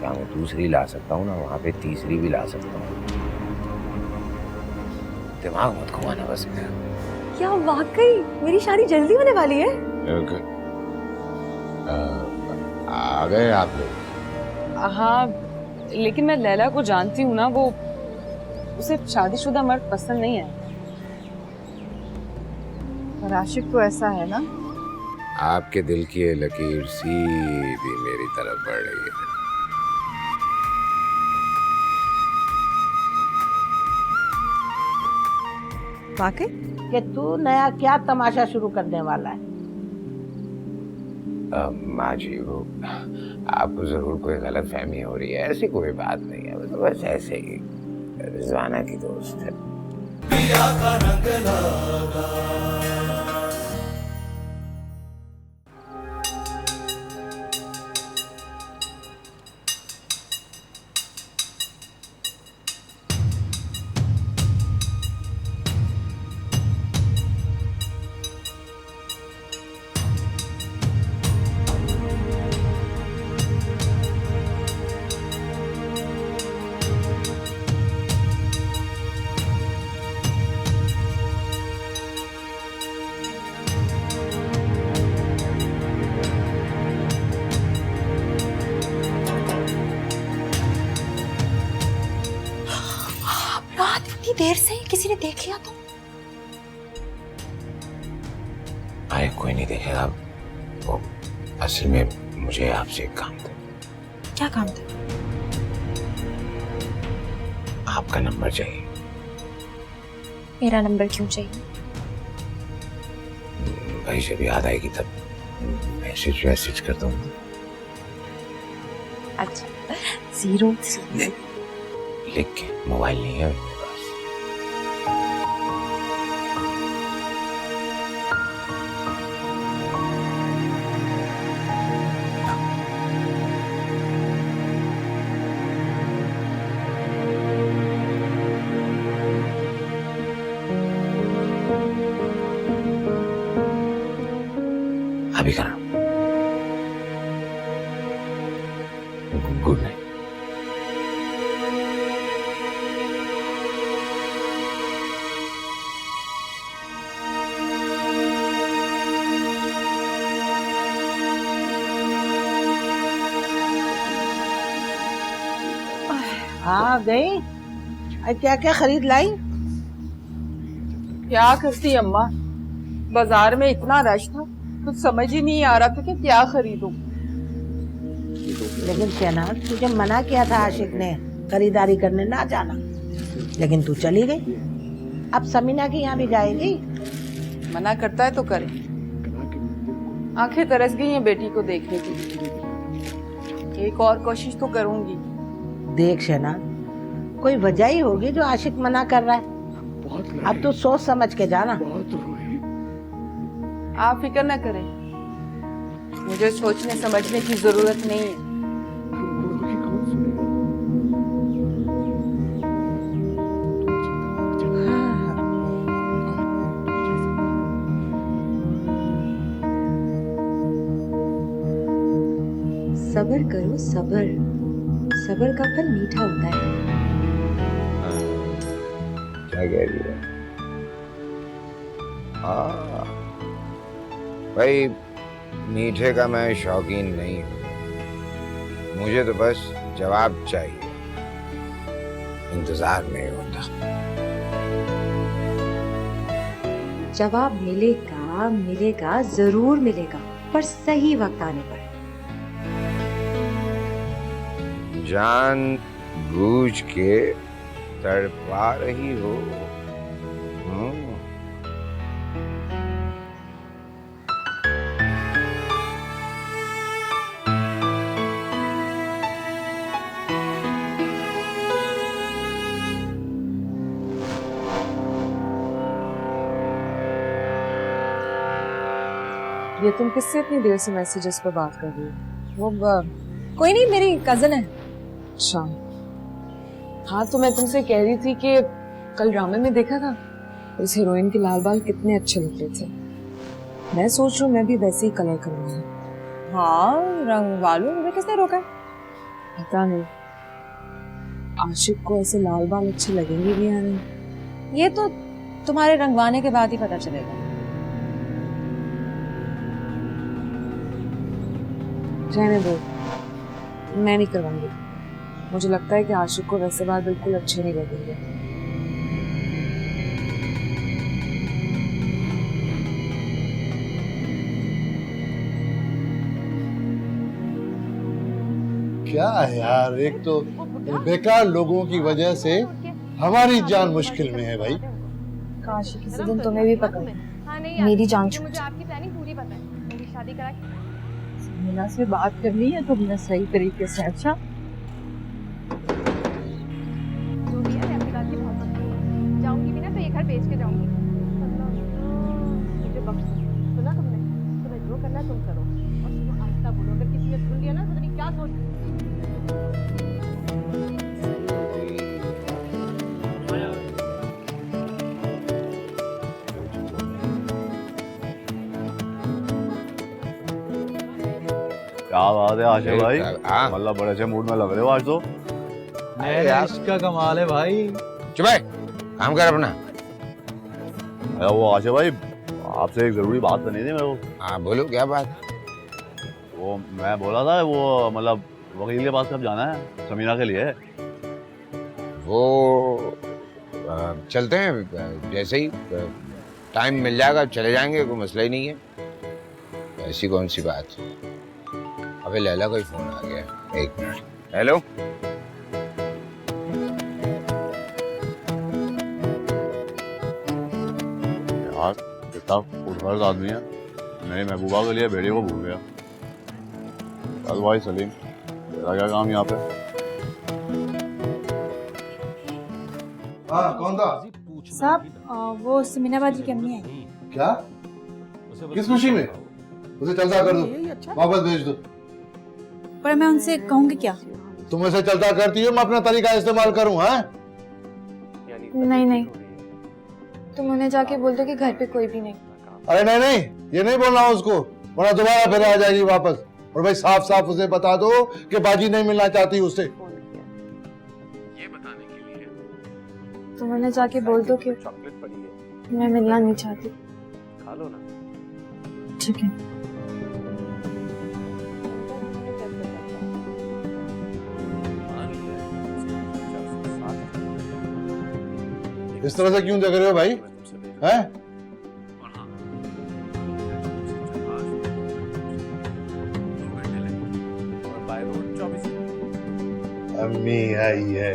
जहाँ मैं दूसरी ला सकता हूँ ना, वहाँ पे तीसरी भी ला सकता हूँ। दिमाग मत घुमाना बस मेरा। क्या वाकई मेरी शादी जल्दी होने वाली है? आ गए आप लोग? हाँ, लेकिन मैं लैला को जानती हूँ ना, वो उसे शादीशुदा मर्द पसंद नहीं है। पर आशिक तो ऐसा है ना। आपके दिल की ये लकीर सीधी मेरी तरफ बढ़ रही है। वाकई? कि तू नया क्या तमाशा शुरू करने वाला है? माँ जी, वो आपको जरूर कोई गलत फहमी हो रही है। ऐसी कोई बात नहीं है, तो बस ऐसे ही रिजवाना की दोस्त है। रात इतनी देर से किसी ने देख लिया तो? अरे कोई नहीं देखेगा। वो असल में मुझे आपसे एक काम था। क्या काम था? आपका नंबर चाहिए। मेरा नंबर क्यों चाहिए? भाई जब याद आएगी तब मैसेज कर दूंगा। अच्छा, 03 लिख के, मोबाइल नहीं है मेरे पास। अभी करना। Good night. हाँ गई। क्या क्या खरीद लाई? क्या करती अम्मा, बाजार में इतना रश था, कुछ समझ ही नहीं आ रहा था कि क्या खरीदूं। लेकिन शहनाज, तुझे मना किया था आशिक ने खरीदारी करने ना जाना, लेकिन तू चली गई। अब समीना के यहाँ भी जाएगी। मना करता है तो करे। आंखें तरस गई हैं बेटी को देखने की। एक और कोशिश तो करूंगी। देख शहनाज, कोई वजह ही होगी जो आशिक मना कर रहा है। अब तू सोच समझ के जाना। आप फिक्र न करें, मुझे सोचने समझने की जरूरत नहीं है। सब्र करो, सब्र। सब्र का फल मीठा होता है। क्या कह रही है? भाई, मीठे का मैं शौकीन नहीं हूँ। मुझे तो बस जवाब चाहिए, इंतजार नहीं होता। जवाब मिलेगा, मिलेगा, जरूर मिलेगा, पर सही वक्त आने पर। जान बूझ के तड़पा रही हो। ये तुम किससे इतनी देर से मैसेजेस पे बात कर रही हो? वो कोई नहीं, मेरी कजन है। अच्छा, हाँ तो मैं तुमसे कह रही थी कि कल ड्रामे में देखा था उस हीरोइन के लाल बाल कितने अच्छे लग रहे थे। मैं सोच रही हूँ मैं भी वैसे ही कलर करूंगी। हाँ, रंग वालों, मुझे किसने रोका? पता नहीं आशिक को ऐसे लाल बाल अच्छे लगेंगे भी या नहीं। ये तो तुम्हारे रंगवाने के बाद ही पता चलेगा। रहने दो, मैं नहीं करवाऊंगी। मुझे लगता है कि आशिक को वैसे बाल बिल्कुल अच्छे नहीं लगेंगे। क्या है यार, एक तो बेकार लोगों की वजह से हमारी जान मुश्किल में है भाई। काश किसी दिन तुम्हें भी पता है मेरी जान छूट जाए। आपकी प्लानिंग पूरी पता है, मेरी शादी करा के मीना से बात करनी है तो मैं सही तरीके से। अच्छा जो भी है मैं आपकी बात की बहुत मत करूंगी। जाऊंगी भी ना तो ये घर बेच के जाऊंगी। मुझे बख्श दो। सुना तुमने? तुम्हें जो करना है तुम करो और तुम आहिस्ता बोलो। अगर किसी ने सुन लिया ना तो पता नहीं क्या सोच। क्या बात है आशिक भाई, हाँ। मतलब बड़े अच्छे मूड में लग रहे हो आज तो। इसका कमाल है भाई। चुप है, काम कर अपना। अरे वो आशिक भाई, आपसे एक जरूरी बात करनी थी मेरे को। हाँ बोलो, क्या बात? वो मैं बोला था, वो मतलब वकील के पास कब जाना है समीना के लिए? वो चलते हैं, जैसे ही टाइम मिल जाएगा चले जाएंगे, कोई मसला ही नहीं है। ऐसी कौन सी बात। अबे लैला का ही फोन आ गया, एक मिनट। हेलो, यार कितना उठभर आदमी है, मेरी महबूबा के लिए भेड़ियों को भूल गया। चल भाई सलीम, तेरा क्या काम यहाँ पे? हाँ कौन था? साहब वो समीना बाजी की अम्मी है। क्या? किस खुशी में? उसे चलता कर दो, वापस भेज दो। पर मैं उनसे कहूँगी क्या? तुम ऐसे चलता करती हो, मैं अपना तरीका इस्तेमाल करूँ? हाँ नहीं नहीं, तुम उन्हें जाके बोल दो कि घर पे कोई भी नहीं। अरे नहीं नहीं, ये नहीं बोलना उसको, वरना दोबारा फिर आ जाएगी वापस। और भाई साफ साफ उसे बता दो कि बाजी नहीं मिलना चाहती उससे। तुम उन्हें जाके बोल दो कि मैं मिलना नहीं चाहती। खा लो ना। ठीक है। इस तरह से क्यों देख रहे हो भाई? हैं? अम्मी आई है।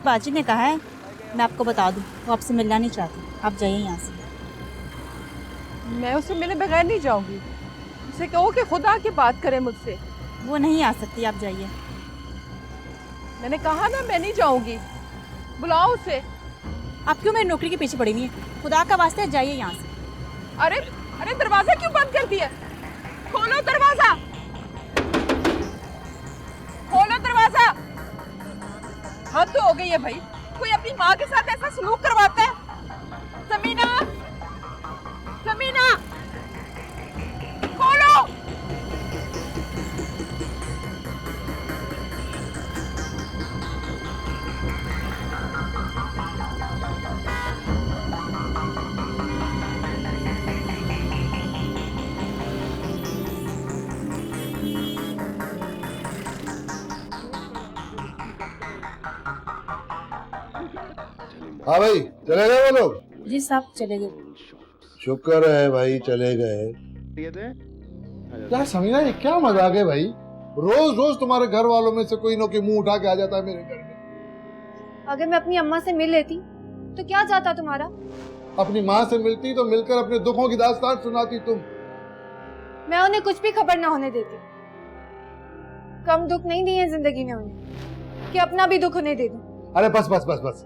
बाजी ने कहा है मैं आपको बता दूं, वो आपसे मिलना नहीं चाहती। आप जाइए यहाँ से। मैं उसे मिले बगैर नहीं जाऊंगी। उसे कहो कि खुद आके बात करे मुझसे। वो नहीं आ सकती, आप जाइए। मैंने कहा ना मैं नहीं जाऊंगी, बुलाओ उसे। आप क्यों मेरी नौकरी के पीछे पड़ी हुई हैं? खुदा का वास्ते है, जाइए यहाँ से। अरे अरे दरवाजा क्यों बंद कर दिया? खोलो दरवाजा, खोलो दरवाजा। हद तो हो गई है भाई, कोई अपनी माँ के साथ ऐसा सलूक करवाता है? समीना, समीना खोलो। हाँ भाई, चले गए वो लोग? जी साहब चले गए। शुक्र है भाई चले गए। क्या समीना, ये क्या मजाक है भाई? रोज रोज तुम्हारे घर वालों में से कोई ना कोई मुंह उठा के आ जाता है मेरे घर में। अगर मैं अपनी अम्मा से मिल लेती तो क्या जाता तुम्हारा? अपनी माँ से मिलती तो मिलकर अपने दुखों की दास्तान सुनाती तुम। मैं उन्हें कुछ भी खबर ना होने देती। कम दुख नहीं दिए जिंदगी में उन्हें कि अपना भी दुख उन्हें दे दूं। अरे बस बस बस बस,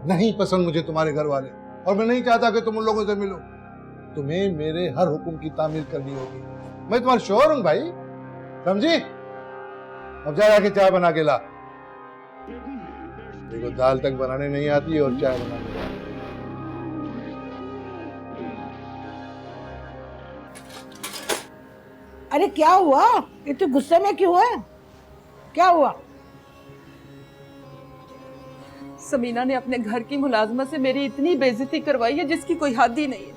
नहीं पसंद मुझे तुम्हारे घर वाले, और मैं नहीं चाहता कि तुम उन लोगों से मिलो। तुम्हें मेरे हर हुक्म की तामील करनी होगी। मैं तुम्हारा शोहर हूं भाई, समझी? अब जा के चाय बना के ला। देखो दाल तक बनाने नहीं आती और चाय बनाने नहीं आती। अरे क्या हुआ, इतने गुस्से में क्यों है? क्या हुआ? समीना ने अपने घर की मुलाजमत से मेरी इतनी बेइज्जती करवाई है जिसकी कोई हद ही नहीं है।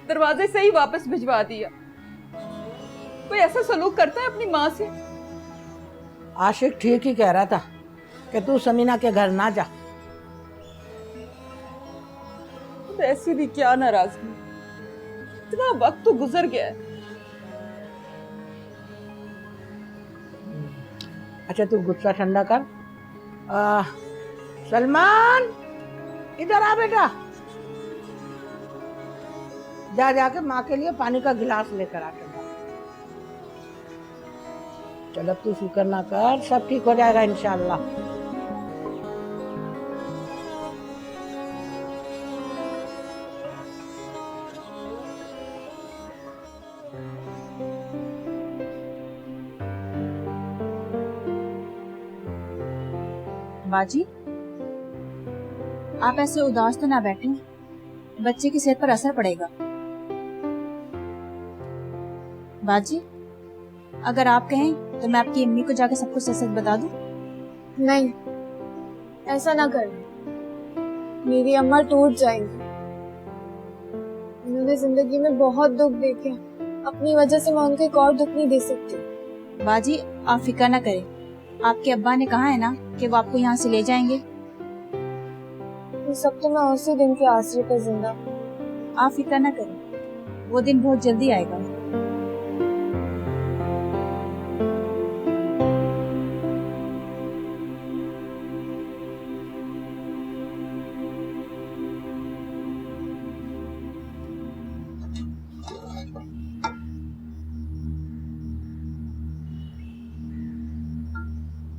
दरवाजे से ही वापस भिजवा दिया। कोई ऐसा सलूक करता है अपनी माँ से? आशिक ठीक ही कह रहा था कि तू समीना के घर ना जा। ऐसी भी क्या नाराजगी, इतना वक्त तो गुजर गया है। अच्छा तू गुस्सा ठंडा कर। सलमान इधर आ बेटा, जा जाके माँ के लिए पानी का गिलास लेकर आ। चल अब तू फिक्र ना कर, सब ठीक हो जाएगा इंशाल्लाह। बाजी, आप ऐसे उदास तो ना बैठे, बच्चे की सेहत पर असर पड़ेगा। बाजी, अगर आप कहें तो मैं आपकी अम्मी को जाकर सब कुछ सच सच बता दूं? नहीं, ऐसा ना कर, मेरी अम्मा टूट जाएंगी। उन्होंने जिंदगी में बहुत दुख देखे, अपनी वजह से मैं उनको एक और दुख नहीं दे सकती। बाजी, आप फिक्र ना करें, आपके अब्बा ने कहा है ना कि वो आपको यहाँ से ले जाएंगे। ये सब तो मैं उसी दिन के आसरे पर जिंदा। आप फिक्र ना करें, वो दिन बहुत जल्दी आएगा।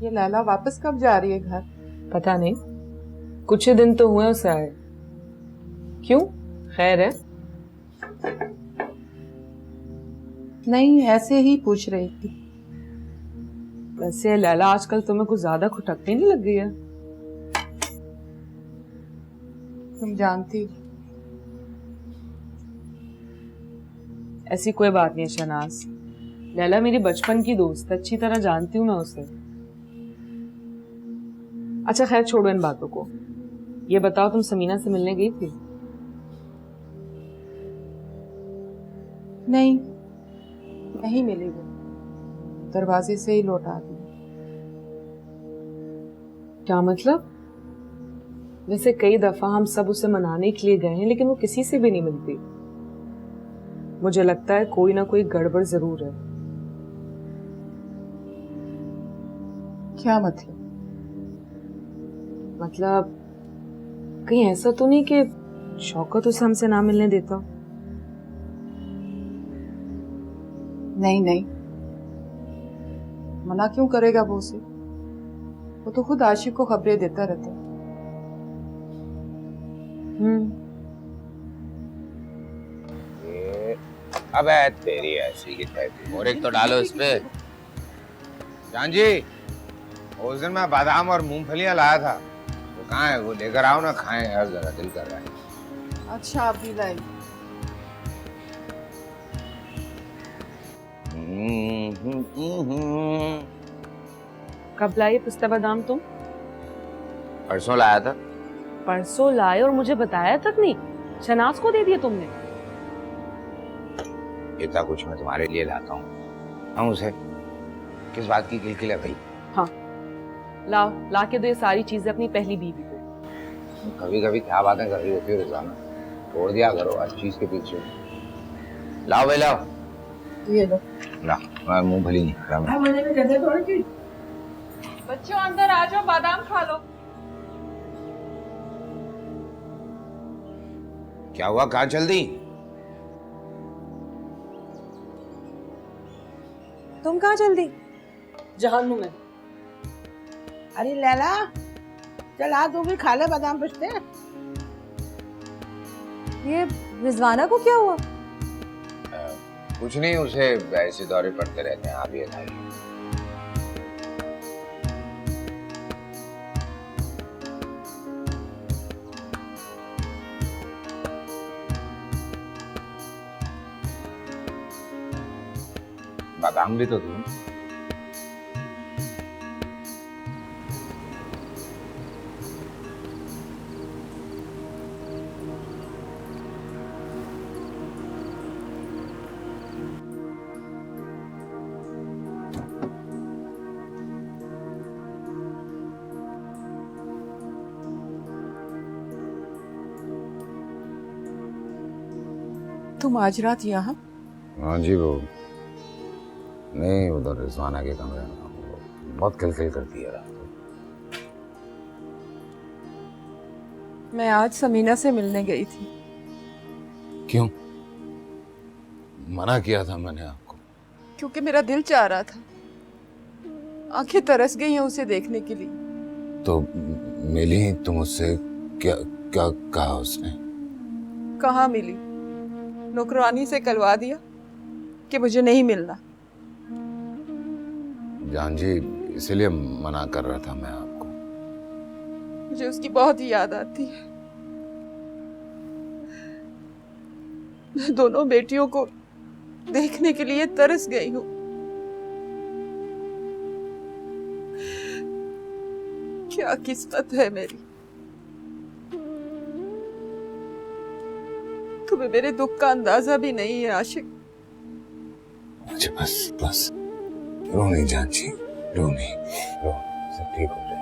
ये लैला वापस कब जा रही है घर? पता नहीं, कुछ ही दिन तो हुए उसे आए। क्यों, खैर है? नहीं, ऐसे ही पूछ रही थी। वैसे लैला आजकल तुम्हें कुछ ज्यादा खुटकने नहीं लग गई है? तुम जानती हो। ऐसी कोई बात नहीं है शहनाज, लैला मेरी बचपन की दोस्त, अच्छी तरह जानती हूँ मैं उसे। अच्छा खैर छोड़ो इन बातों को, ये बताओ तुम समीना से मिलने गई थी? नहीं, नहीं मिली वो, दरवाजे से ही लौटा दी। क्या मतलब? वैसे कई दफा हम सब उसे मनाने के लिए गए हैं लेकिन वो किसी से भी नहीं मिलती। मुझे लगता है कोई ना कोई गड़बड़ जरूर है। क्या मतलब? मतलब कहीं ऐसा तो नहीं कि शौकत उसे हमसे ना मिलने देता? नहीं नहीं, मना क्यों करेगा वो उसे? वो तो खुद आशिक को खबरें देता रहता है। अबे तेरी ऐसी की तैसी, और एक तो डालो इस पे। जान जी, उस दिन मैं बादाम और मूंगफलियां लाया था, वो कहाँ है? वो लेकर आओ ना, खाएं यार, जरा दिल कर रहा है। अच्छा आप भी लाई। कब लाए पिस्ता बादाम तुम? परसों लाया था। परसों लाए और मुझे बताया तक नहीं? शनाज को दे दिए तुमने? इतना कुछ मैं तुम्हारे लिए लाता हूँ। हम उसे किस बात की किलकिल है भाई? हाँ लाओ, ला के दो ये सारी चीजें अपनी पहली बीवी को। कभी कभी क्या बातें कर रही होती है रोजाना, छोड़ दिया करो हर चीज के पीछे। लाओ भाई लाओ, ये लो। ना मैं मूंगफली नहीं खा रहा। बच्चों अंदर आ जाओ, बादाम खा लो। क्या हुआ, कहाँ चल दी? तुम कहाँ चल दी? जहान्नुम में। अरे लैला चल आ, तू भी खा ले बादाम पिस्ते। ये रिजवाना को क्या हुआ? कुछ नहीं, उसे ऐसे दौरे पड़ते रहते हैं। आप ये खाइए। बादाम भी तो दूं। तुम आज रात यहाँ? हाँ जी, वो नहीं उधर रिजवाना के कमरे में बहुत किलकिल करती है रात को। मैं आज समीना से मिलने गई थी। क्यों? मना किया था मैंने आपको। क्योंकि मेरा दिल चाह रहा था, आंखें तरस गई हैं उसे देखने के लिए। तो मिली तुम उससे? क्या क्या कहा उसने? कहाँ मिली? नौकरानी से कहलवा दिया कि मुझे नहीं मिलना। जान जी, इसलिए मना कर रहा था मैं आपको। मुझे उसकी बहुत ही याद आती है। मैं दोनों बेटियों को देखने के लिए तरस गई हूँ। क्या किस्मत है मेरी। तुम्हें मेरे दुख का अंदाजा भी नहीं है आशिक। अच्छा बस बस, रो नहीं जान जी, रो नहीं, रो, सब ठीक हो जाएगा।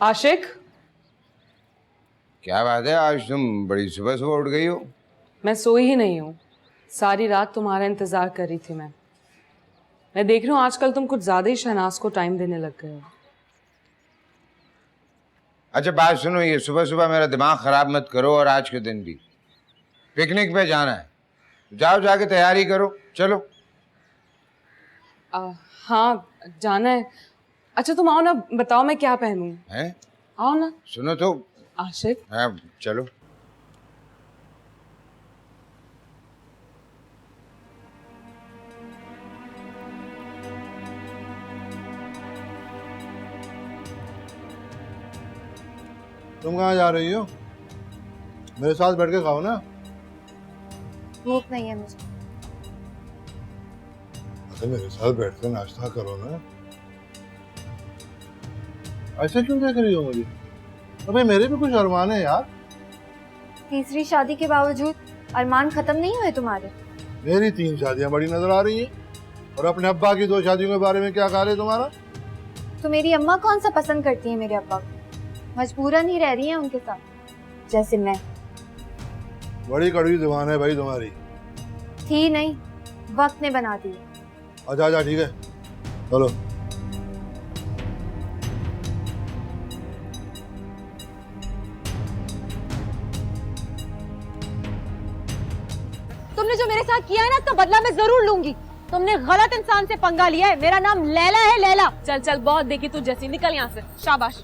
आशिक, क्या बात है, आज तुम बड़ी सुबह सुबह उठ गई हो? मैं सोई ही नहीं हूँ। सारी रात तुम्हारा इंतजार कर रही थी मैं देख रही हूँ आजकल तुम कुछ ज्यादा ही शहनाज को टाइम देने लग गए हो। अच्छा बात सुनो, ये सुबह सुबह मेरा दिमाग खराब मत करो। और आज के दिन भी पिकनिक पे जाना है, जाओ जाके तैयारी करो, चलो। हाँ जाना है। अच्छा तुम आओ ना, बताओ मैं क्या पहनूं? हैं? आओ ना। सुनो तो आशिक, हाँ चलो। तुम कहाँ जा रही हो? मेरे साथ बैठ के खाओ ना। भूख नहीं है मुझे। अरे मेरे साथ बैठ कर नाश्ता करो ना। ऐसे क्यों देख रही हो मुझे? अबे मेरे भी कुछ अरमान है यार। तीसरी शादी के बावजूद अरमान खत्म नहीं हुए तुम्हारे? मेरी 3 शादियां बड़ी नजर आ रही हैं और अपने अब्बा की 2 शादियों के बारे में क्या ख्याल है तुम्हारा? तो मेरी अम्मा कौन सा पसंद करती है मेरे अब्बा को? मजबूरन ही रह रही है उनके साथ, जैसे मैं। बड़ी कड़वी जुबान है भाई तुम्हारी। थी नहीं, वक्त ने बना दी। अच्छा अच्छा ठीक है, चलो। तुमने जो मेरे साथ किया है ना, उसका बदला मैं जरूर लूंगी। तुमने गलत इंसान से पंगा लिया है। मेरा नाम लैला है, लैला। चल चल, बहुत देखी तू जैसी, निकल यहाँ से। शाबाश।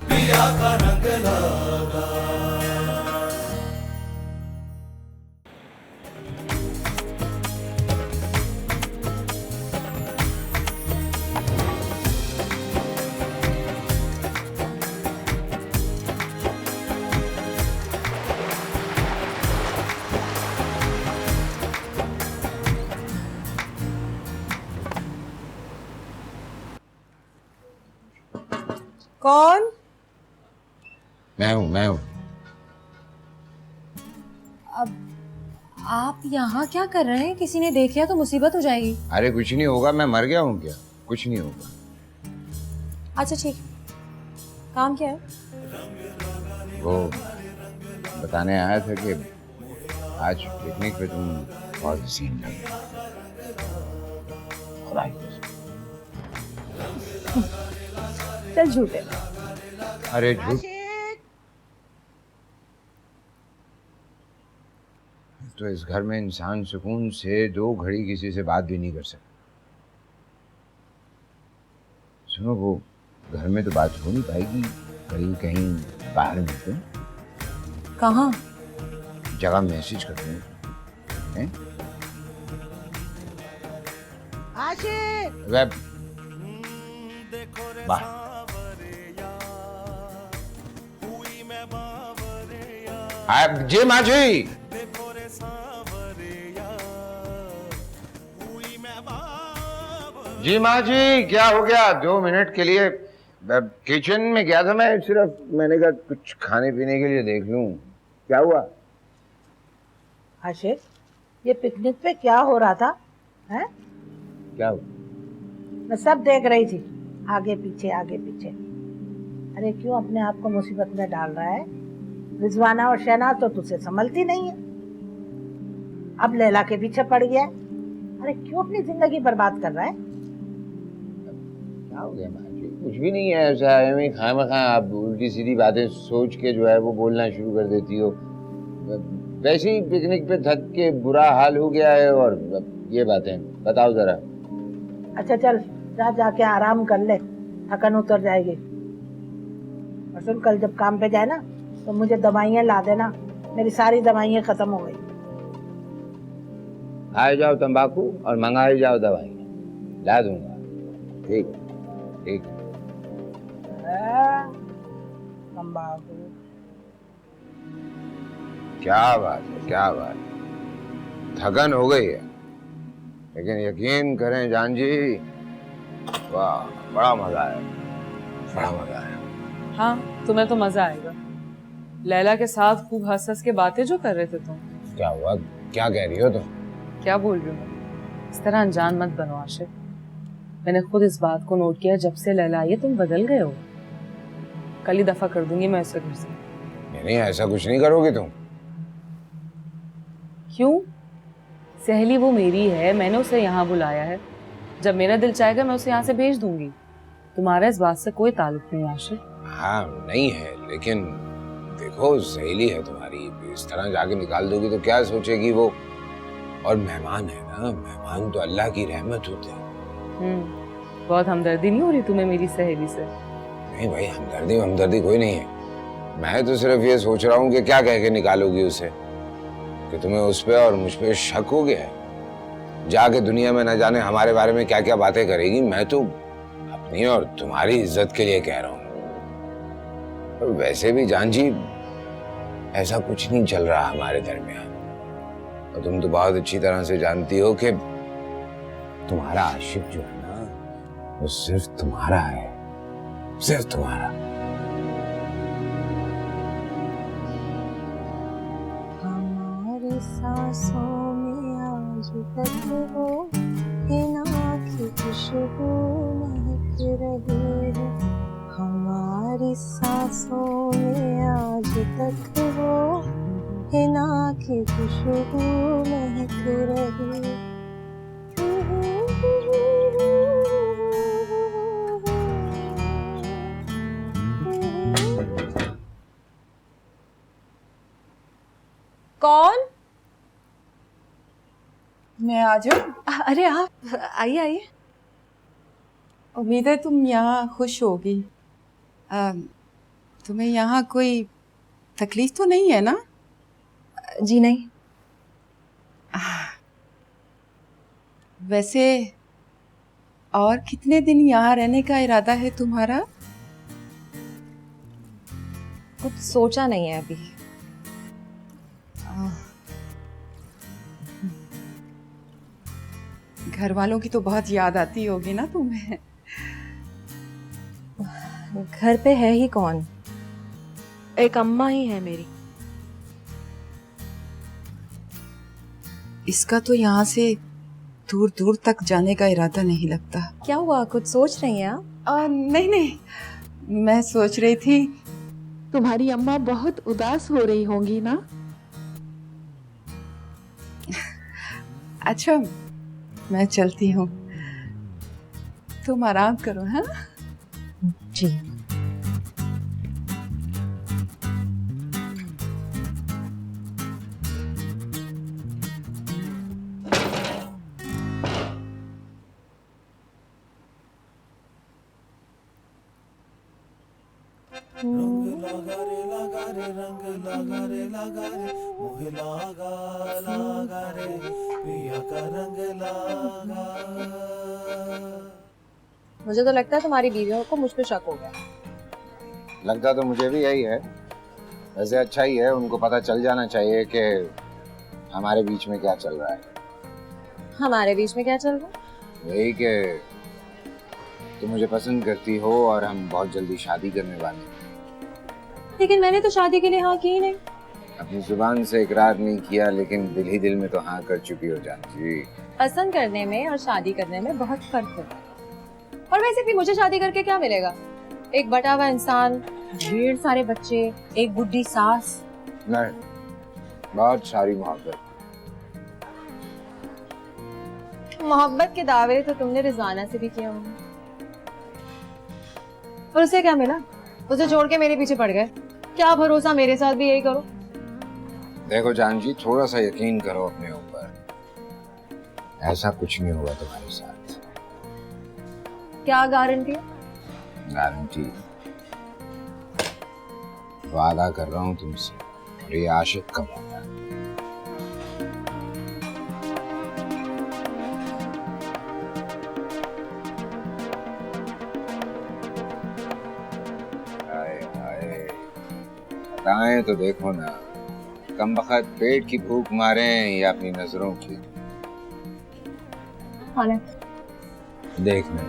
कौन? मैं हूँ। अब आप यहाँ क्या कर रहे हैं? किसी ने देख लिया तो मुसीबत हो जाएगी। अरे कुछ नहीं होगा, मैं मर गया हूँ क्या? कुछ नहीं होगा। अच्छा ठीक, काम क्या है? वो बताने आया था कि आज पिकनिक पे तुम बहुत हसीन लग रही हो। चल झूठे। अरे झूठ? तो इस घर में इंसान सुकून से 2 घड़ी किसी से बात भी नहीं कर सकता। सुनो, वो घर में तो बात हो नहीं पाएगी, कहीं कहीं बाहर मिलते हैं। कहाँ? जगह मैसेज करते हैं? आशिक वेब बाय। जी माँ जी। जी माँ जी, क्या हो गया? 2 मिनट के लिए किचन में गया था मैं, सिर्फ मैंने कहा कुछ खाने पीने के लिए देख लूं। क्या हुआ? आशिक, ये पिकनिक पे क्या हो रहा था? हैं? क्या हुआ? मैं सब देख रही थी, आगे पीछे आगे पीछे। अरे क्यों अपने आप को मुसीबत में डाल रहा है? रिजवाना और शहनाज तो तुझसे संभलती नहीं है, अब लैला के पीछे पड़ गया। अरे क्यों अपनी जिंदगी बर्बाद कर रहा है? क्या हो गया माँ जी? कुछ भी नहीं है ऐसा। मैं खामा आप उल्टी सीधी बातें सोच के जो है वो बोलना शुरू कर देती हो। वैसे ही पिकनिक पे थक के बुरा हाल हो गया है, और ये बातें बताओ जरा। अच्छा चल, जाके आराम कर ले, थकन उतर जाएगी। और सुन, कल जब काम पे जाए ना तो मुझे दवाइयाँ ला देना, मेरी सारी दवाइयाँ खत्म हो गई। खाए जाओ तंबाकू और मंगाए जाओ दवाइयाँ, ला दूंगा। ठीक ठीक। तंबाकू? क्या बात है, क्या बात है। थकन हो गई है, लेकिन यकीन करें जान जी, वाह बड़ा मजा आया, बड़ा मजा आया। हाँ, तुम्हें तो मजा आएगा। लैला के साथ खूब हंस हंस के बातें जो कर रहे थे तुम। क्या हुआ? क्या कह रही हो तुम? क्या बोल रही हो? इस तरह अनजान मत बनो आशिक। मैंने खुद इस बात को नोट किया, जब से लैला आई है तुम बदल गए हो। कल ही दफा कर दूंगी मैं उसे घर से। नहीं, ऐसा कुछ नहीं करोगी तुम। क्यों? सहेली वो मेरी है, मैंने उसे यहाँ बुलाया है। जब मेरा दिल चाहेगा मैं उसे यहाँ से भेज दूंगी। तुम्हारा इस बात से कोई ताल्लुक नहीं आशिक। हाँ नहीं है, लेकिन देखो सहेली है तुम्हारी, इस तरह जाके निकाल दोगी तो क्या सोचेगी वो? और मेहमान है ना, मेहमान तो अल्लाह की रहमत होते हैं। बहुत हमदर्दी नहीं हो रही तुम्हें मेरी सहेली से? नहीं भाई, हमदर्दी कोई नहीं है। मैं तो सिर्फ ये सोच रहा हूँ कि क्या कह के निकालोगी उसे, कि तुम्हें उस पे और मुझ पे शक हो गया है। जाके दुनिया में न जाने हमारे बारे में क्या क्या बातें करेगी। मैं तो अपनी और तुम्हारी इज्जत के लिए कह रहा हूँ। और वैसे भी जान जी, ऐसा कुछ नहीं चल रहा हमारे दरमियान, और तुम तो बहुत अच्छी तरह से जानती हो कि तुम्हारा आशिक जो है ना, वो सिर्फ तुम्हारा है, सिर्फ तुम्हारा। हमारी सांसों में आज तक वो हिना की खुशबू महक रही है। हमारी सांसों में आज तक वो हिना की खुशबू महक रही है। कौन? मैं आ जाऊं? अरे आप आइए आइए। उम्मीद है तुम यहाँ खुश होगी। तुम्हें यहाँ कोई तकलीफ तो नहीं है ना? जी नहीं। वैसे और कितने दिन यहाँ रहने का इरादा है तुम्हारा? कुछ सोचा नहीं है अभी। घर वालों की तो बहुत याद आती होगी ना तुम्हें? घर पे है ही कौन, एक अम्मा ही है मेरी। इसका तो यहाँ से दूर दूर तक जाने का इरादा नहीं लगता। क्या हुआ, कुछ सोच रही हैं आप? नहीं नहीं, मैं सोच रही थी तुम्हारी अम्मा बहुत उदास हो रही होंगी ना? अच्छा, मैं चलती हूँ, तुम आराम करो। हाँ जी। रंग लगा रे लगा रे, रंग लगा रे लगा रे, मोहे लगा रे, पिया का रंग लगा। मुझे तो लगता है तुम्हारी बीवियों को मुझ पे शक हो गया। लगता तो मुझे भी यही है। वैसे अच्छा ही है, उनको पता चल जाना चाहिए कि हमारे बीच में क्या चल रहा है। हमारे बीच में क्या चल रहा है? यही कि तुम मुझे पसंद करती हो और हम बहुत जल्दी शादी करने वाले हैं। लेकिन मैंने तो शादी के लिए हाँ की ही नहीं। अपनी जुबान से इकरार नहीं किया, लेकिन दिल ही दिल में तो हाँ कर चुकी हो जानती। पसंद करने में और शादी करने में बहुत फर्क है। और वैसे भी मुझे शादी करके क्या मिलेगा? एक बटा हुआ इंसान, ढेर सारे बच्चे, एक बुढ़ी सास। नहीं, बहुत सारी मोहब्बत। मोहब्बत के दावे तो तुमने रिजवाना से भी किया होंगे। और उसे क्या मिला? उसे छोड़ के मेरे पीछे पड़ गए। क्या भरोसा मेरे साथ भी यही करो। देखो जान जी, थोड़ा सा यकीन करो अपने ऊपर। ऐसा कुछ नहीं हुआ तुम्हारे साथ। क्या गारंटी? गारंटी वादा कर रहा हूँ तुमसे, और ये आशिक का वादा। बताएं तो देखो ना, कम बखत पेट की भूख मारे या अपनी नजरों की। खाने देखना।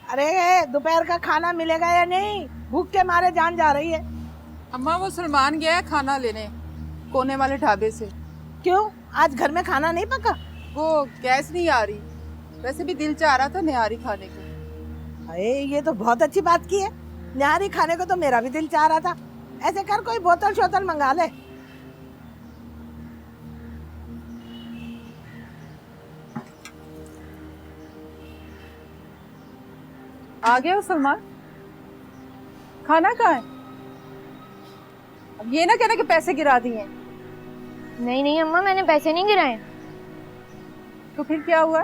अरे दोपहर का खाना मिलेगा या नहीं? भूख के मारे जान जा रही है। अम्मा वो सलमान गया है खाना लेने कोने वाले ढाबे से। क्यों, आज घर में खाना नहीं पका? वो गैस नहीं आ रही, वैसे भी दिल चाह रहा था निहारी खाने को। अरे ये तो बहुत अच्छी बात की है। निहारी खाने को तो मेरा भी दिल चाह रहा था। ऐसे कर, कोई बोतल शोतल मंगा ले। आ गया हो सलमान? खाना कहाँ है? अब ये ना कहना कि पैसे गिरा दिए। नहीं नहीं अम्मा, मैंने पैसे नहीं गिराए। तो फिर क्या हुआ?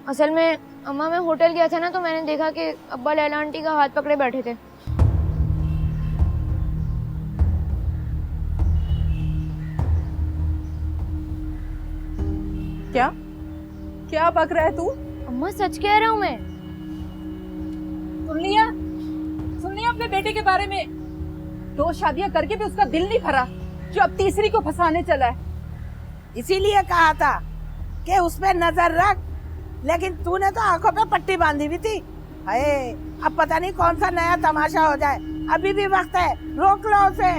असल में अम्मा, मैं होटल गया था ना, तो मैंने देखा कि अब्बा लैला आंटी का हाथ पकड़े बैठे थे। क्या क्या बक रहा है तू? अम्मा सच कह रहा हूँ मैं। सुन लिया अपने बेटे के बारे में? 2 शादियां करके भी उसका दिल नहीं भरा, जो अब तीसरी को फंसाने चला है। इसीलिए कहा था कि उस पे नजर रख, लेकिन तूने तो आंखों पे पट्टी बांधी हुई थी। अरे अब पता नहीं कौन सा नया तमाशा हो जाए। अभी भी वक्त है, रोक लो उसे।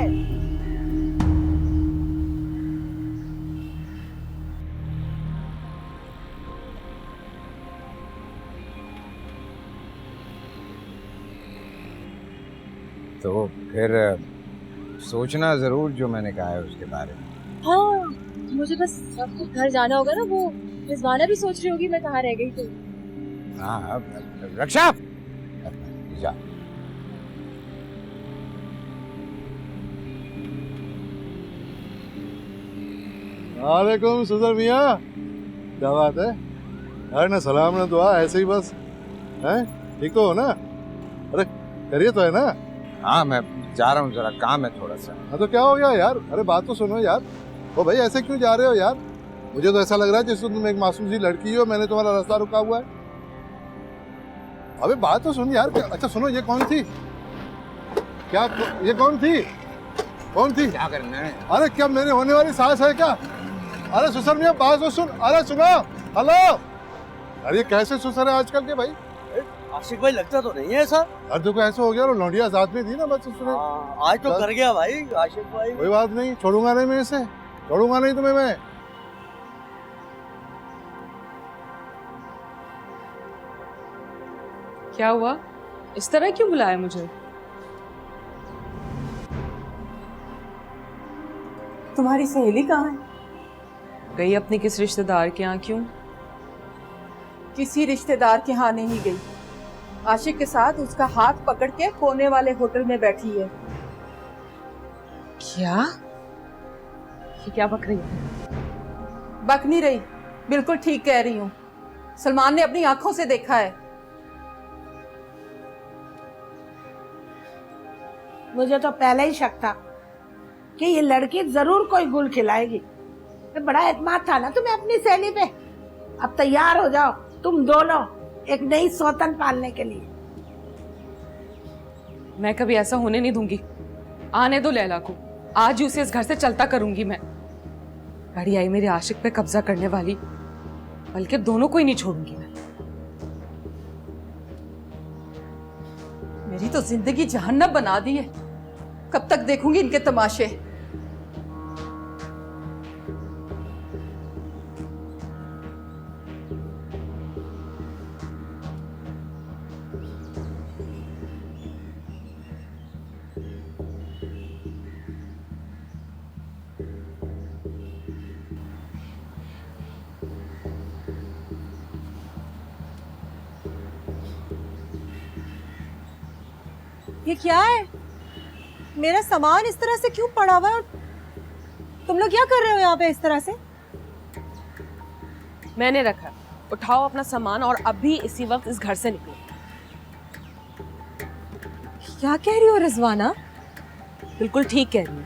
तो फिर सोचना जरूर जो मैंने कहा है उसके बारे में। हाँ, मुझे बस अब घर जाना होगा ना। वो रिजवाना भी सोच रही होगी मैं कहाँ रह गई। तो हाँ, रक्षा जा। वालेकुम सुधर मियाँ, क्या बात है? अरे ना सलाम ना दुआ, ऐसे ही बस। हैं, ठीक तो हो ना? अरे करिए तो है ना? हाँ, मैं जा रहा हूँ, जरा काम है थोड़ा सा। हाँ तो क्या हो गया यार? अरे बात तो सुनो यार। ओ भाई ऐसे क्यों जा रहे हो यार? मुझे तो ऐसा लग रहा है जैसे तुम एक मासूम सी लड़की हो, मैंने तुम्हारा रास्ता रुका हुआ है। अबे बात तो सुन यार। अच्छा सुनो, ये कौन थी? क्या ये कौन थी? कौन थी? क्या करना है? अरे क्या मेरे होने वाली सास है क्या? अरे सुसर मियाँ बात तो सुन। अरे सुनो, हेलो। अरे कैसे सुसर है आजकल के भाई? आशिक भाई लगता तो नहीं है ऐसा। अरे देखो ऐसा हो गया, लौंडिया साथ में थी ना, बस सुसर। आज तो कर गया भाई आशिक भाई। कोई बात नहीं, छोड़ूंगा नहीं मैं इसे, छोड़ूंगा नहीं तुम्हें मैं। क्या हुआ? इस तरह क्यों बुलाया मुझे? तुम्हारी सहेली कहाँ है? गई अपने किस रिश्तेदार के यहाँ। क्यों? किसी रिश्तेदार के यहाँ नहीं गई, आशिक के साथ उसका हाथ पकड़ के कोने वाले होटल में बैठी है। क्या? ये क्या बक रही है? बक नहीं रही, बिल्कुल ठीक कह रही हूँ। सलमान ने अपनी आंखों से देखा है। मुझे तो पहले ही शक था कि ये लड़की जरूर कोई गुल खिलाएगी। तो बड़ा एतमाद था ना तुम्हें अपनी सहेली पे। अब तैयार हो जाओ तुम दोनों एक नई सौतन पालने के लिए। मैं कभी ऐसा होने नहीं दूंगी। आने दो लैला को, आज ही उसे इस घर से चलता करूंगी मैं। गाड़ी आई मेरे आशिक पे कब्जा करने वाली, बल्कि दोनों को ही नहीं छोड़ूंगी मैं। मेरी तो जिंदगी जहन्नम बना दी है। कब तक देखूंगी इनके तमाशे। ये क्या है? मेरा सामान इस तरह से क्यों पड़ा हुआ है? और तुम लोग क्या कर रहे हो यहाँ पे इस तरह से? मैंने रखा। उठाओ अपना सामान और अभी इसी वक्त इस घर से निकलो। क्या कह रही हो रिजवाना? बिल्कुल ठीक कह रही हूँ।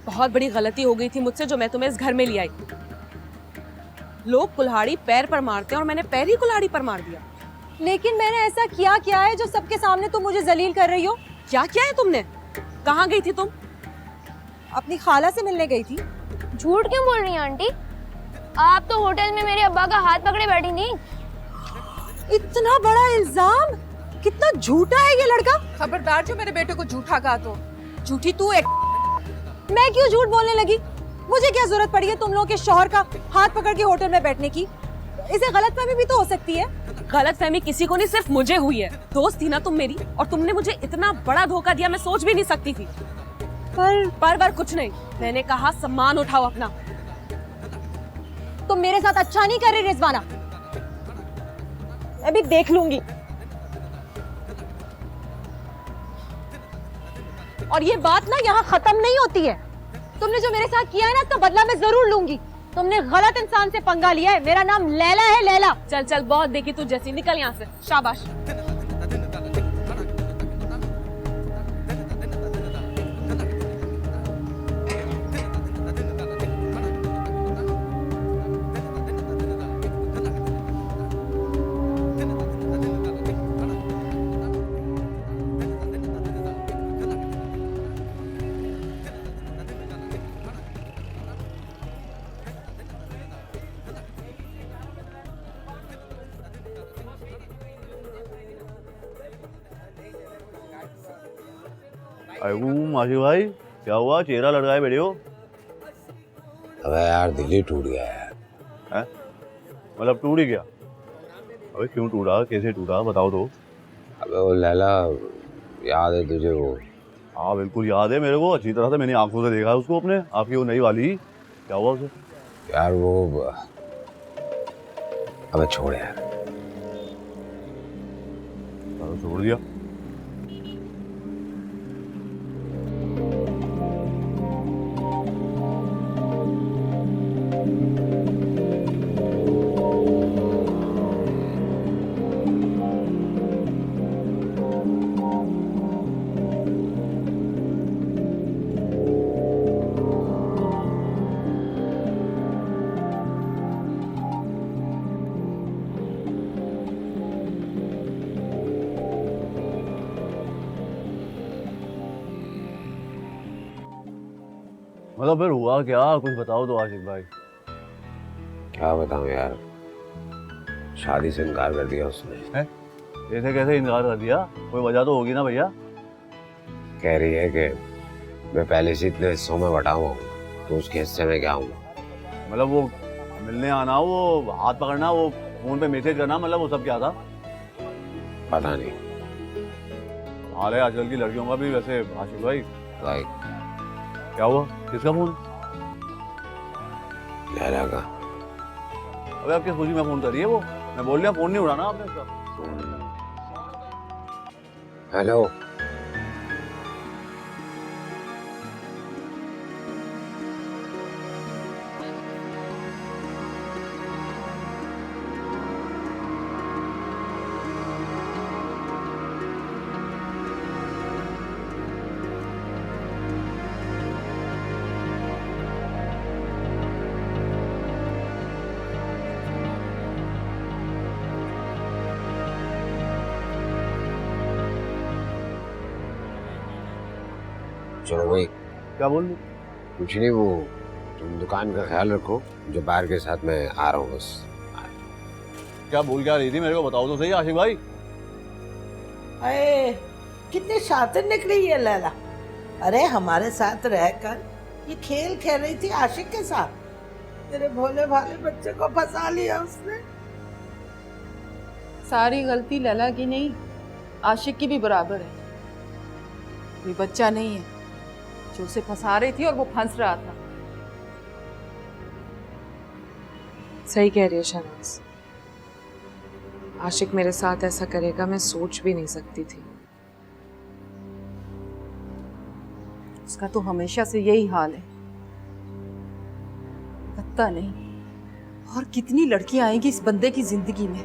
बहुत बड़ी गलती हो गई थी मुझसे जो मैं तुम्हें इस घर में ले आई। लोग कुल्हाड़ी पैर पर मारते हैं और मैंने पैर ही कुल्हाड़ी पर मार दिया। लेकिन मैंने ऐसा क्या है जो सबके सामने तुम मुझे जलील कर रही हो? क्या किया है तुमने? कहाँ गई थी तुम? अपनी खाला से मिलने गई थी। झूठ क्यों बोल रही हैं आंटी? आप तो होटल में मेरे अब्बा का हाथ पकड़े बैठी थी। इतना बड़ा इल्जाम! कितना झूठा है ये लड़का। खबरदार जो मेरे बेटे को झूठा कहा तो। झूठी तू एक। मैं क्यों झूठ बोलने लगी? मुझे क्या जरूरत पड़ी है तुम लोगों के शौहर का हाथ पकड़ के होटल में बैठने की? इसे गलतफहमी भी तो हो सकती है। गलतफहमी किसी को नहीं, सिर्फ मुझे हुई है। दोस्त थी ना तुम मेरी, और तुमने मुझे इतना बड़ा धोखा दिया, मैं सोच भी नहीं सकती थी। पर कुछ नहीं। मैंने कहा सम्मान उठाओ अपना। तुम मेरे साथ अच्छा नहीं कर रही रिजवाना। मैं भी देख लूंगी। और ये बात ना यहाँ खत्म नहीं होती है। तुमने जो मेरे साथ किया है ना, इसका बदला मैं जरूर लूंगी। तुमने गलत इंसान से पंगा लिया है। मेरा नाम लैला है, लैला। चल चल, बहुत देखी तू जैसी। निकल यहाँ से। शाबाश। मासी भाई, क्या हुआ? चेहरा लड़काए बैठे हो? अबे यार दिल ही टूट गया यार। हैं? मतलब टूट ही गया? अबे क्यों टूटा? कैसे टूटा? बताओ तो। अबे वो लैला याद है तुझे? वो हाँ बिल्कुल याद है मेरे को, अच्छी तरह से। मैंने आंखों से देखा है उसको अपने। आपकी वो नई वाली, क्या हुआ उसे? यार वो अबे छोड़ यार। छोड़ दिया? मतलब फिर हुआ क्या? कुछ बताओ तो आशिक भाई। क्या बताऊं यार, शादी से इनकार कर दिया उसने। ऐसे कैसे इनकार कर दिया? कोई वजह तो होगी ना भैया। कह रही है कि मैं पहले से इतने हिस्सों में बटा हुआ हूँ, तो उसके हिस्से में क्या हूँ। मतलब वो मिलने आना, वो हाथ पकड़ना, वो फोन पे मैसेज करना, मतलब वो सब क्या था? पता नहीं। हाल है आजकल की लड़कियों का भी वैसे आशिक भाई। क्या हुआ? किसका फोन? लैला का। अबे आप किस खुशी में फोन कर रही है वो? मैं बोल रहा फोन नहीं उठाना आपने उसका। हेलो। चलो भाई। क्या बोल रही? कुछ नहीं, वो तुम दुकान का ख्याल रखो, जो बाहर के साथ मैं आ रहा हूँ बस। क्या बोल क्या रही थी, मेरे को बताओ तो सही आशिक भाई। अरे कितनी शातिर निकली ये लैला। अरे हमारे साथ रहकर ये खेल खेल रही थी आशिक के साथ, तेरे भोले भाले बच्चे को फंसा लिया उसने। सारी गलती लैला की नहीं, आशिक की भी बराबर है। कोई बच्चा नहीं है जो उसे फंसा रही थी और वो फंस रहा था। सही कह रही है शहनाज, आशिक मेरे साथ ऐसा करेगा मैं सोच भी नहीं सकती थी। उसका तो हमेशा से यही हाल है, पता नहीं और कितनी लड़कियां आएंगी इस बंदे की जिंदगी में।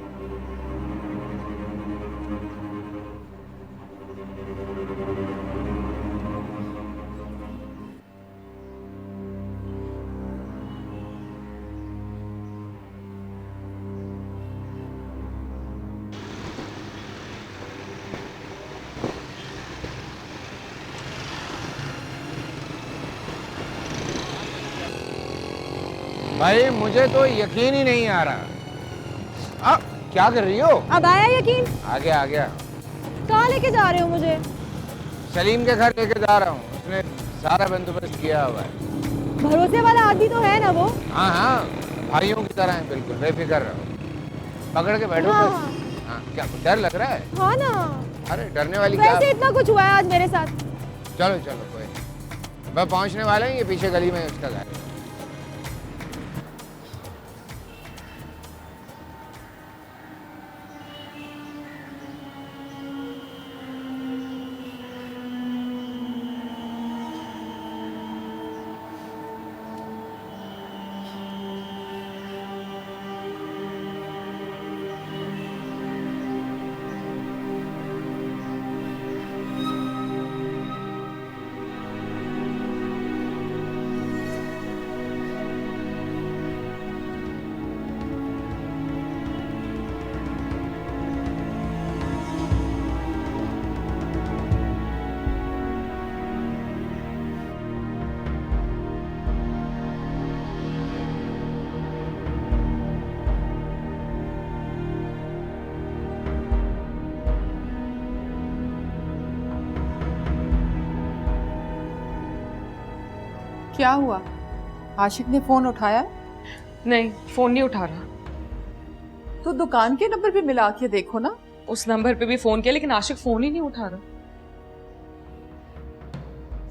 भाई मुझे तो यकीन ही नहीं आ रहा। क्या कर रही हो? अब आया यकीन? आ गया आ गया। कहाँ लेके जा रहे हो मुझे? सलीम के घर लेके जा रहा हूँ, उसने सारा बंदोबस्त किया हुआ है। भरोसे वाला आदमी तो है ना वो? हाँ हाँ, भाइयों की तरह है, बिल्कुल बेफिक्र रहो। पकड़ के बैठो हाँ, बस। हाँ, क्या डर लग रहा है? हाँ ना। अरे डरने वाली क्या? वैसे इतना कुछ हुआ है आज मेरे साथ। चलो चलो कोई नहीं, मैं पहुंचने वाला हूँ, ये पीछे गली में उसका घर है। क्या हुआ? आशिक ने फोन उठाया? नहीं, फोन नहीं उठा रहा। तो दुकान के नंबर पे मिला के देखो ना। उस नंबर पे भी फोन किया लेकिन आशिक फोन ही नहीं उठा रहा।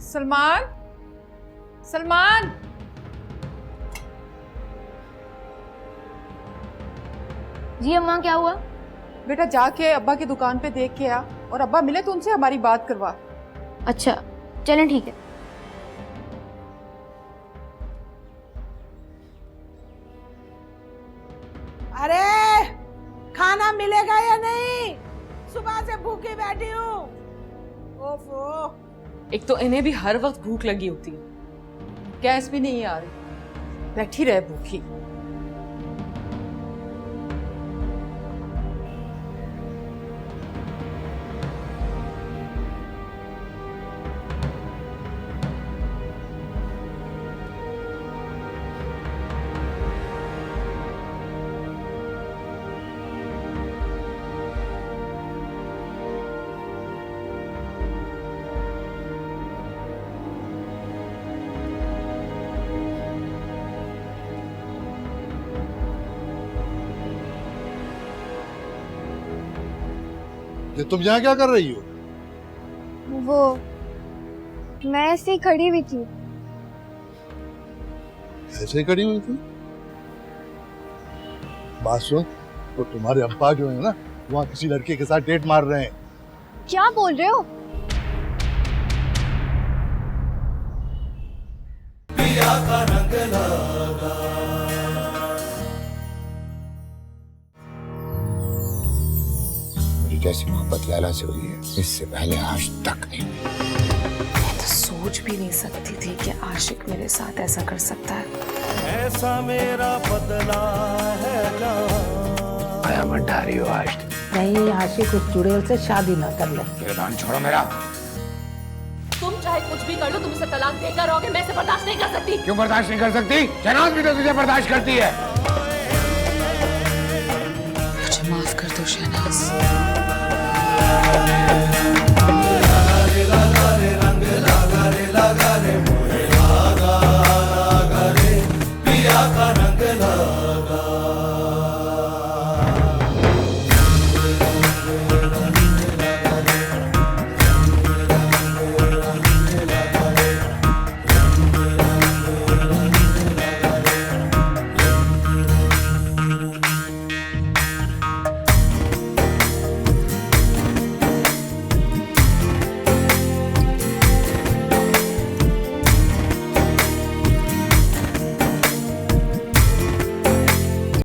सलमान, सलमान, जी अम्मा क्या हुआ? बेटा जाके अब्बा की दुकान पे देख के आ, और अब्बा मिले तो उनसे हमारी बात करवा। अच्छा चलें ठीक है। अरे खाना मिलेगा या नहीं? सुबह से भूखी बैठी हूँ। ओफो। एक तो इन्हें भी हर वक्त भूख लगी होती है। गैस भी नहीं आ रही, बैठी रहे भूखी। ये तुम यहाँ क्या कर रही हो? वो मैं ऐसे ही खड़ी हुई थी। ऐसे ही खड़ी हुई थी? बात सुन, तो तुम्हारे अब्बा जो है ना, वहाँ किसी लड़के के साथ डेट मार रहे हैं। क्या बोल रहे हो? पिया का रंग लगा। जैसी मोहब्बत लैला से हुई है इससे पहले आज तक नहीं। मैं तो सोच भी नहीं सकती थी कि आशिक मेरे साथ ऐसा कर सकता है। ऐसा मेरा बदला है जान। आया मत ढारी हो आज। नहीं, आशिक उस चुड़ैल से शादी ना कर ले। गिरदान छोड़ो मेरा। तुम चाहे कुछ भी कर लो, तुम उसे तलाक देकर रहोगे, मैं इसे बर्दाश्त नहीं कर सकती। क्यों बर्दाश्त नहीं कर सकती? शहनाज भी तो तुझे बर्दाश्त करती है। मुझे माफ कर दो शहनाज।